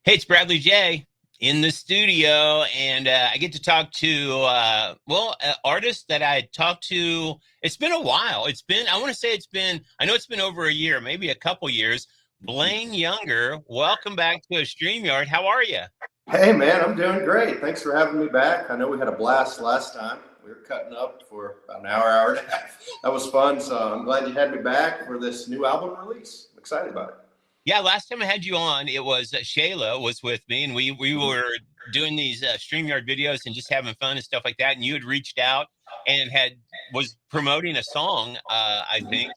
Hey, it's Bradley J in the studio, and I get to talk to artists that I talked to. It's been a while. I want to say I know it's been over a year, maybe a couple years. Blaine Younger, welcome back to a StreamYard. How are you? Hey man, I'm doing great. Thanks for having me back. I know we had a blast last time. We were cutting up for about an hour and a half. That was fun. So I'm glad you had me back for this new album release. I'm excited about it. Yeah, last time I had you on, it was Shayla was with me, and we were doing these StreamYard videos and just having fun and stuff like that. And you had reached out and had was promoting a song, I think,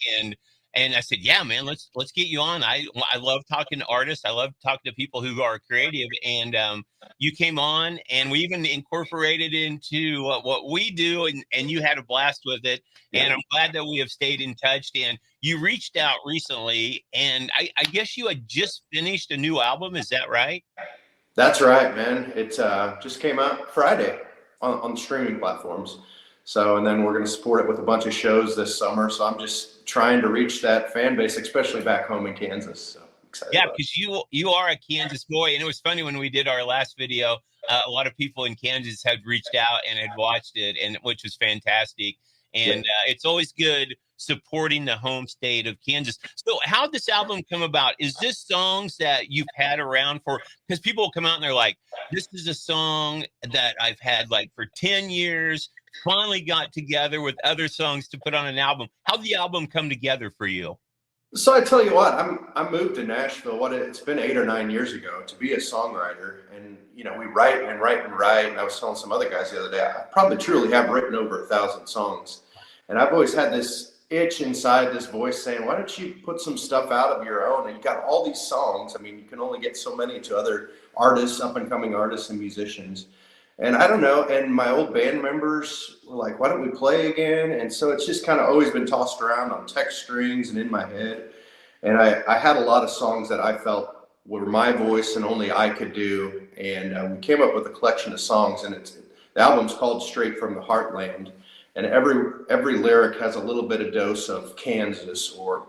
and I said, yeah, man, let's get you on. I love talking to artists. I love talking to people who are creative, and you came on, and we even incorporated into what we do, and you had a blast with it. Yeah. And I'm glad that we have stayed in touch. And you reached out recently, and I guess you had just finished a new album. Is that right? That's right, man. It just came out Friday on streaming platforms. So, and then we're going to support it with a bunch of shows this summer. So I'm just trying to reach that fan base, especially back home in Kansas. So I'm excited. Yeah, about it. because you are a Kansas boy, and it was funny when we did our last video. A lot of people in Kansas had reached out and had watched it, and which was fantastic. And Yeah. it's always good supporting the home state of Kansas. So, how did this album come about? Is this songs that you've had around for? Because people come out and they're like, "This is a song that I've had like for 10 years." Finally, got together with other songs to put on an album. How did the album come together for you? So I tell you what, I moved to Nashville. It's been 8 or 9 years ago to be a songwriter, and we write and write and write. And I was telling some other guys the other day, I probably truly have written over 1,000 songs, and I've always had this itch inside, this voice saying, "Why don't you put some stuff out of your own?" And you got all these songs. I mean, you can only get so many to other artists, up and coming artists and musicians. And I don't know. And my old band members were like, "Why don't we play again?" And so it's just kind of always been tossed around on text strings and in my head. And I had a lot of songs that I felt were my voice and only I could do. And we came up with a collection of songs, and the album's called Straight From The Heartland. And every lyric has a little bit of dose of Kansas or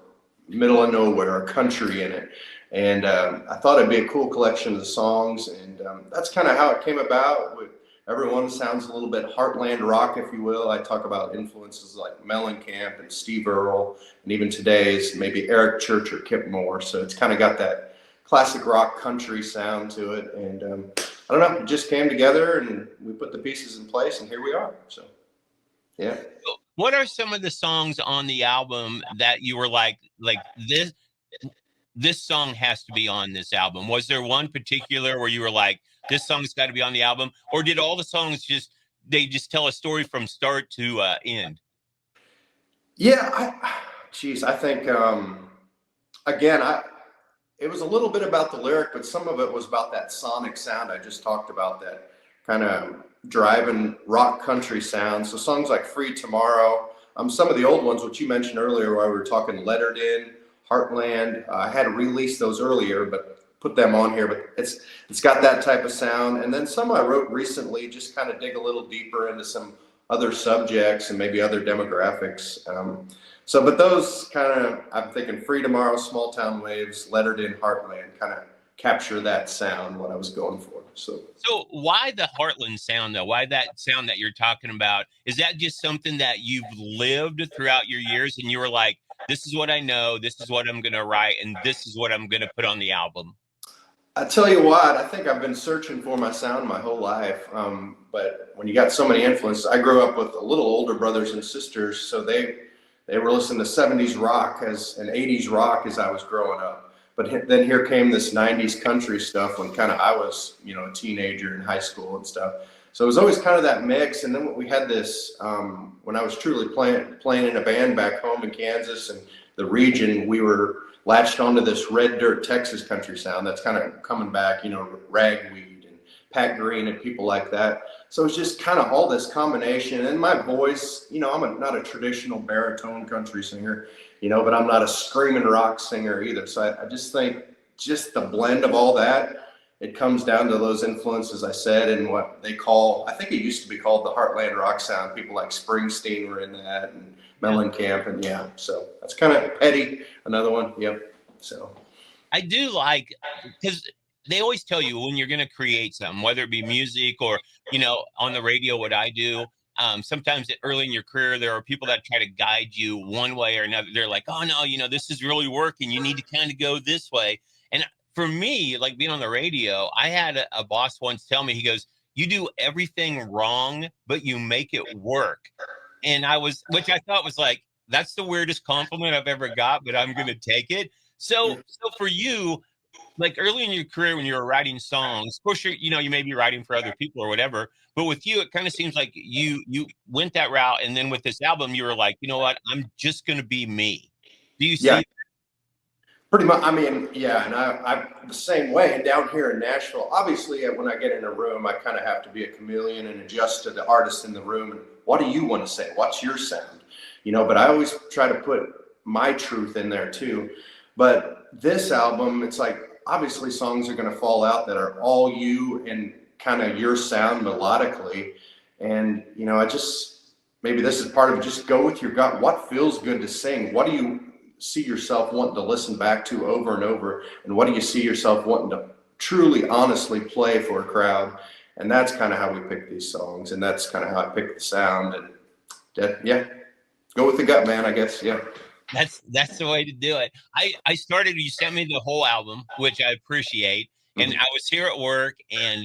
middle of nowhere or country in it. And I thought it'd be a cool collection of the songs. And that's kind of how it came about. Everyone sounds a little bit heartland rock, if you will. I talk about influences like Mellencamp and Steve Earle, and even today's maybe Eric Church or Kip Moore. So it's kind of got that classic rock country sound to it. And I don't know, it just came together and we put the pieces in place, and here we are. So, yeah. What are some of the songs on the album that you were like this song has to be on this album? Was there one particular where you were like, this song's got to be on the album? Or did all the songs just tell a story from start to end? Yeah, I think, again, it was a little bit about the lyric, but some of it was about that sonic sound I just talked about, that kind of driving rock country sound. So songs like Free Tomorrow, some of the old ones, which you mentioned earlier while we were talking, Lettered In, Heartland. I had released those earlier, but put them on here. But it's got that type of sound. And then some I wrote recently, just kind of dig a little deeper into some other subjects and maybe other demographics. But those kind of, I'm thinking Free Tomorrow, Small Town Waves, Lettered In, Heartland, kind of capture that sound, what I was going for. So why the Heartland sound, though? Why that sound that you're talking about? Is that just something that you've lived throughout your years and you were like, this is what I know, this is what I'm going to write, and this is what I'm going to put on the album? I tell you what, I think I've been searching for my sound my whole life. But when you got so many influences, I grew up with a little older brothers and sisters, so they were listening to 70s rock and 80s rock as I was growing up. But then here came this 90s country stuff when kind of I was, a teenager in high school and stuff. So it was always kind of that mix. And then we had this, when I was truly playing in a band back home in Kansas and the region, we were latched onto this red dirt Texas country sound that's kind of coming back, Ragweed and Pat Green and people like that. So it's just kind of all this combination. And my voice, I'm not a traditional baritone country singer, but I'm not a screaming rock singer either. So I just think just the blend of all that, it comes down to those influences I said, and what they call, I think it used to be called the Heartland rock sound. People like Springsteen were in that, and Mellencamp, and yeah. So that's kind of Petty, another one. Yep. So I do like, because they always tell you when you're going to create something, whether it be music or, on the radio, what I do. Sometimes early in your career, there are people that try to guide you one way or another. They're like, oh no, this is really working. You need to kind of go this way. And for me, like being on the radio, I had a boss once tell me, he goes, you do everything wrong, but you make it work. And which I thought was like, that's the weirdest compliment I've ever got, but I'm going to take it. So for you, like early in your career when you were writing songs, of course you may be writing for other people or whatever, but with you, it kind of seems like you went that route, and then with this album, you were like, you know what, I'm just going to be me. Do you Yeah, see? pretty much. I mean, yeah, and I'm the same way. And down here in Nashville, obviously, when I get in a room, I kind of have to be a chameleon and adjust to the artist in the room. And what do you want to say? What's your sound? But I always try to put my truth in there too. But this album, it's like obviously songs are going to fall out that are all you and kind of your sound melodically. And I just, maybe this is part of it. Just go with your gut. What feels good to sing? What do you see yourself wanting to listen back to over and over, and what do you see yourself wanting to truly honestly play for a crowd? And that's kind of how we pick these songs, and that's kind of how I pick the sound. And yeah, go with the gut, man, I guess. Yeah, That's the way to do it. You sent me the whole album, which I appreciate. And mm-hmm. I was here at work, and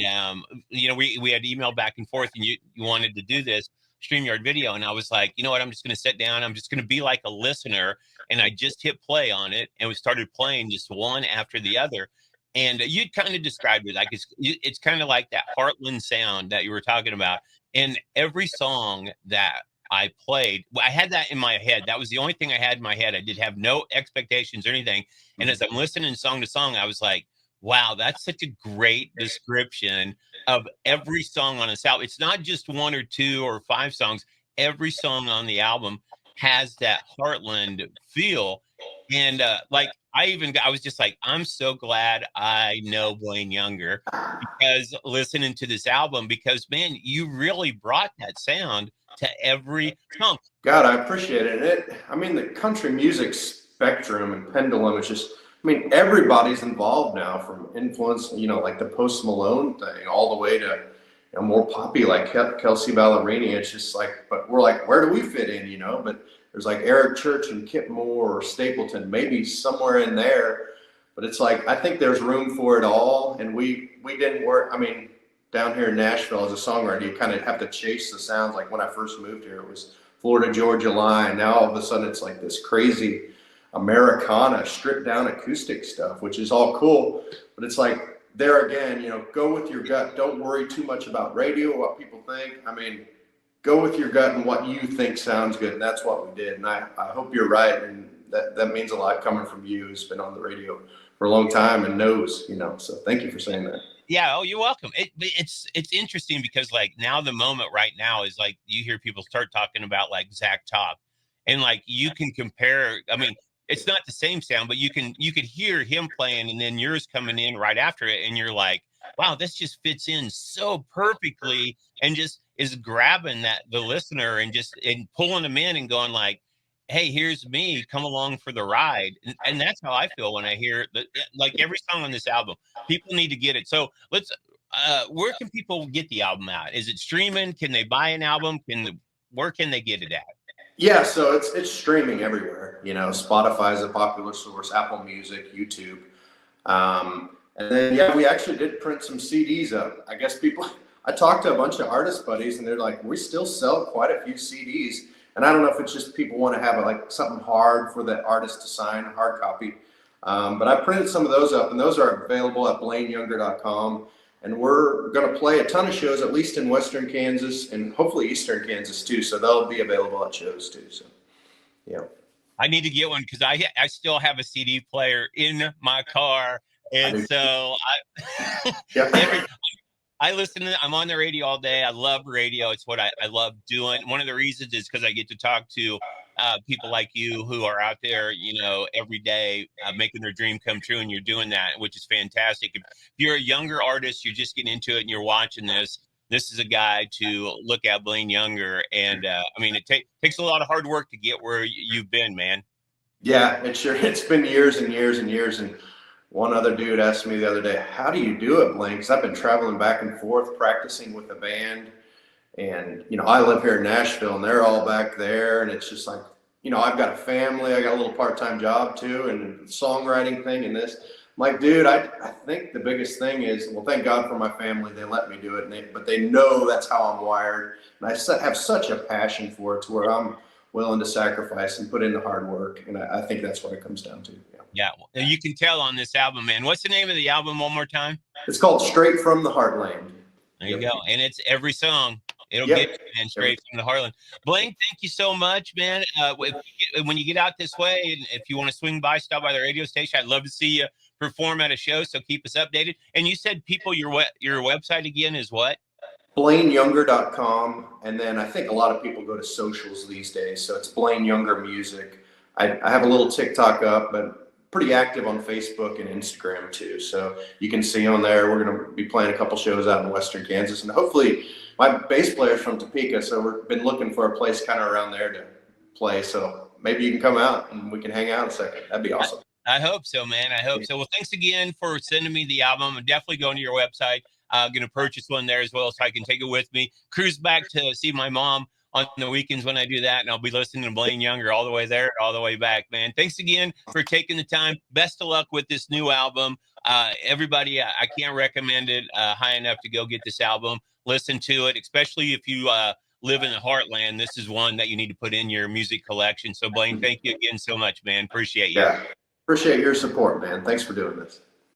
we had emailed back and forth, and you wanted to do this StreamYard video, and I was like, you know what, I'm just going to sit down, I'm just going to be like a listener. And I just hit play on it, and we started playing just one after the other. And you kind of described it like it's kind of like that Heartland sound that you were talking about. And every song that I played, I had that in my head. That was the only thing I had in my head. I did have no expectations or anything. And as I'm listening song to song, I was like, wow, that's such a great description of every song on this album. It's not just one or two or five songs. Every song on the album has that Heartland feel. And I was just like, I'm so glad I know Blaine Younger because listening to this album, because man, you really brought that sound to every song. God, I appreciate it. I mean, the country music spectrum and pendulum is just, I mean, everybody's involved now, from influence, like the Post Malone thing, all the way to more poppy like Kelsey Ballerini. It's just like, but we're like, where do we fit in, But there's like Eric Church and Kip Moore or Stapleton, maybe somewhere in there. But it's like, I think there's room for it all. And we didn't work. I mean, down here in Nashville as a songwriter, you kind of have to chase the sounds. Like when I first moved here, it was Florida Georgia Line. Now all of a sudden it's like this crazy Americana, stripped down acoustic stuff, which is all cool. But it's like, there again, go with your gut. Don't worry too much about radio, what people think. I mean, go with your gut and what you think sounds good. And that's what we did. And I hope you're right. And that means a lot coming from you, who's been on the radio for a long time and knows, so thank you for saying that. Yeah. Oh, you're welcome. It's interesting because like now the moment right now is like you hear people start talking about like Zach Top, and like you can compare. I mean, it's not the same sound, but you could hear him playing and then yours coming in right after it, and you're like, wow, this just fits in so perfectly, and just is grabbing the listener and pulling them in and going like, hey, here's me, come along for the ride. And that's how I feel when I hear like every song on this album. People need to get it. So where can people get the album at? Is it streaming? Can they buy an album? Where can they get it at? Yeah, so it's streaming everywhere. Spotify is a popular source, Apple Music, YouTube. And then, yeah, we actually did print some CDs up. I guess I talked to a bunch of artist buddies, and they're like, we still sell quite a few CDs. And I don't know if it's just people want to have like something hard for the artist to sign, a hard copy. But I printed some of those up, and those are available at blaineyounger.com. And we're going to play a ton of shows, at least in Western Kansas and hopefully Eastern Kansas too. So they'll be available at shows too. So, yeah. I need to get one because I still have a CD player in my car. And so I listen to, I'm on the radio all day. I love radio. It's what I love doing. One of the reasons is because I get to talk to people like you who are out there, every day making their dream come true. And you're doing that, which is fantastic. If you're a younger artist, you're just getting into it and you're watching this. This is a guy to look at, Blaine Younger. And I mean, it takes a lot of hard work to get where you've been, man. Yeah, it's been years and years and years. And one other dude asked me the other day, how do you do it, Blaine? Because I've been traveling back and forth practicing with the band. And, you know, I live here in Nashville and they're all back there. And it's just like, you know, I've got a family, I got a little part-time job too, and songwriting thing and this. I'm like, dude, I think the biggest thing is, well, thank God for my family. They let me do it, but they know that's how I'm wired. And I have such a passion for it to where I'm willing to sacrifice and put in the hard work. And I think that's what it comes down to. Yeah. Yeah, well, you can tell on this album, man. What's the name of the album one more time? It's called Straight From The Heartland. There you go. And it's every song. It'll Yep. get you, man, straight from the Heartland. Blaine, thank you so much, man. When you get out this way, and if you want to swing by, stop by the radio station, I'd love to see you perform at a show. So keep us updated. And you said your website again is what? BlaineYounger.com. And then I think a lot of people go to socials these days. So it's Blaine Younger Music. I have a little TikTok up, but pretty active on Facebook and Instagram too. So you can see on there, we're going to be playing a couple shows out in Western Kansas. And hopefully my bass player's from Topeka. So we've been looking for a place kind of around there to play. So maybe you can come out and we can hang out a second. That'd be awesome. I hope so, man. I hope so. Well, thanks again for sending me the album. I'm definitely going to your website. I'm going to purchase one there as well so I can take it with me. Cruise back to see my mom on the weekends when I do that, and I'll be listening to Blaine Younger all the way there, all the way back, man. Thanks again for taking the time. Best of luck with this new album. Everybody, I can't recommend it high enough to go get this album. Listen to it, especially if you live in the Heartland. This is one that you need to put in your music collection. So, Blaine, thank you again so much, man. Appreciate you. Yeah, appreciate your support, man. Thanks for doing this.